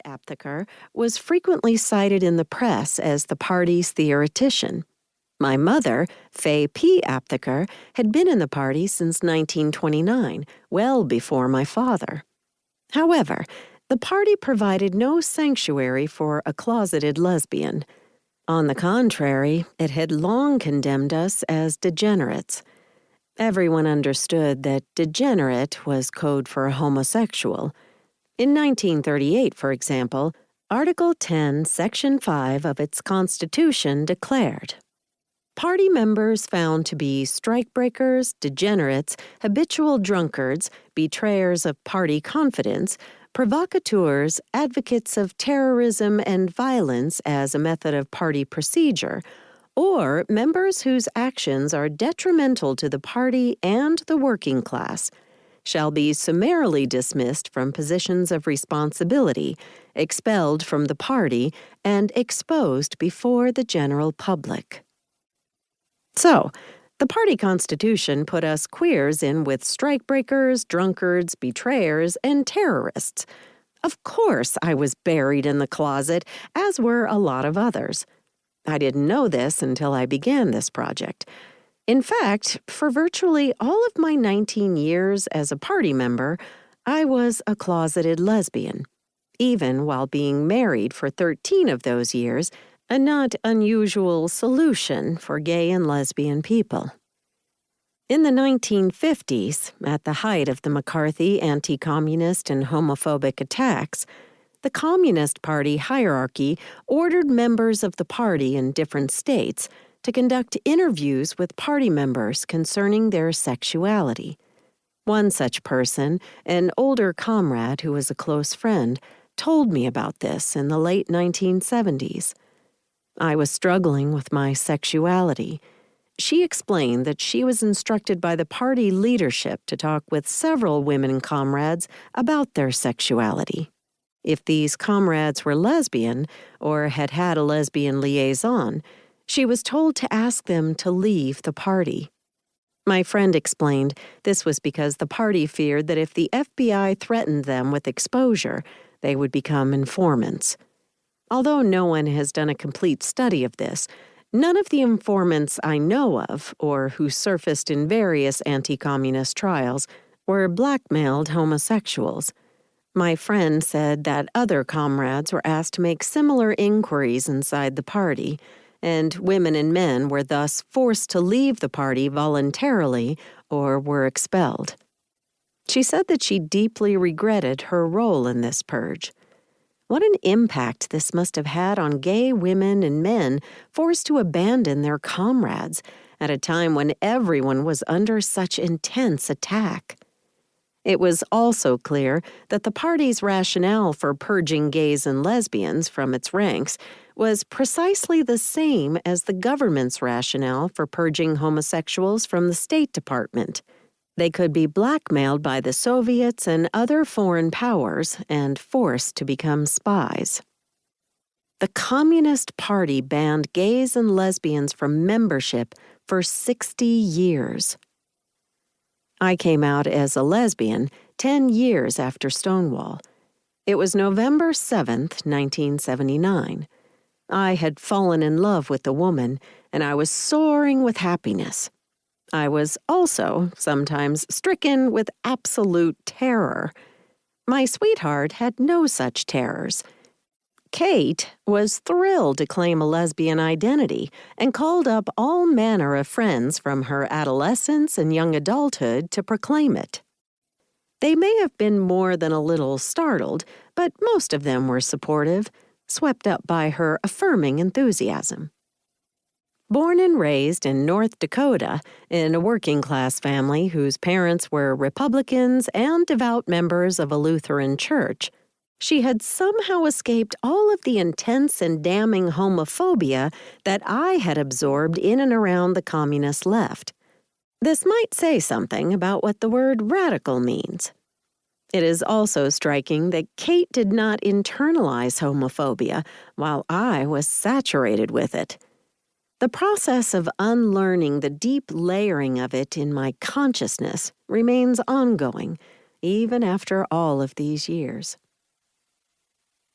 Aptheker was frequently cited in the press as the party's theoretician. My mother, Fay P. Aptheker, had been in the party since 1929, well before my father. However, the party provided no sanctuary for a closeted lesbian. On the contrary, it had long condemned us as degenerates. Everyone understood that degenerate was code for homosexual. In 1938, for example, Article 10, Section 5 of its Constitution declared, "Party members found to be strikebreakers, degenerates, habitual drunkards, betrayers of party confidence, provocateurs, advocates of terrorism and violence as a method of party procedure, or members whose actions are detrimental to the party and the working class, shall be summarily dismissed from positions of responsibility, expelled from the party, and exposed before the general public." So, the party constitution put us queers in with strikebreakers, drunkards, betrayers, and terrorists. Of course, I was buried in the closet, as were a lot of others. I didn't know this until I began this project. In fact, for virtually all of my 19 years as a party member, I was a closeted lesbian. Even while being married for 13 of those years, a not unusual solution for gay and lesbian people. In the 1950s, at the height of the McCarthy anti-communist and homophobic attacks, the Communist Party hierarchy ordered members of the party in different states to conduct interviews with party members concerning their sexuality. One such person, an older comrade who was a close friend, told me about this in the late 1970s. I was struggling with my sexuality. She explained that she was instructed by the party leadership to talk with several women comrades about their sexuality. If these comrades were lesbian or had had a lesbian liaison, she was told to ask them to leave the party. My friend explained this was because the party feared that if the FBI threatened them with exposure, they would become informants. Although no one has done a complete study of this, none of the informants I know of, or who surfaced in various anti-communist trials, were blackmailed homosexuals. My friend said that other comrades were asked to make similar inquiries inside the party, and women and men were thus forced to leave the party voluntarily or were expelled. She said that she deeply regretted her role in this purge. What an impact this must have had on gay women and men forced to abandon their comrades at a time when everyone was under such intense attack. It was also clear that the party's rationale for purging gays and lesbians from its ranks was precisely the same as the government's rationale for purging homosexuals from the State Department. They could be blackmailed by the Soviets and other foreign powers and forced to become spies. The Communist Party banned gays and lesbians from membership for 60 years. I came out as a lesbian 10 years after Stonewall. It was November 7th, 1979. I had fallen in love with the woman, and I was soaring with happiness. I was also sometimes stricken with absolute terror. My sweetheart had no such terrors. Kate was thrilled to claim a lesbian identity and called up all manner of friends from her adolescence and young adulthood to proclaim it. They may have been more than a little startled, but most of them were supportive, swept up by her affirming enthusiasm. Born and raised in North Dakota in a working-class family whose parents were Republicans and devout members of a Lutheran church, she had somehow escaped all of the intense and damning homophobia that I had absorbed in and around the communist left. This might say something about what the word radical means. It is also striking that Kate did not internalize homophobia, while I was saturated with it. The process of unlearning the deep layering of it in my consciousness remains ongoing, even after all of these years.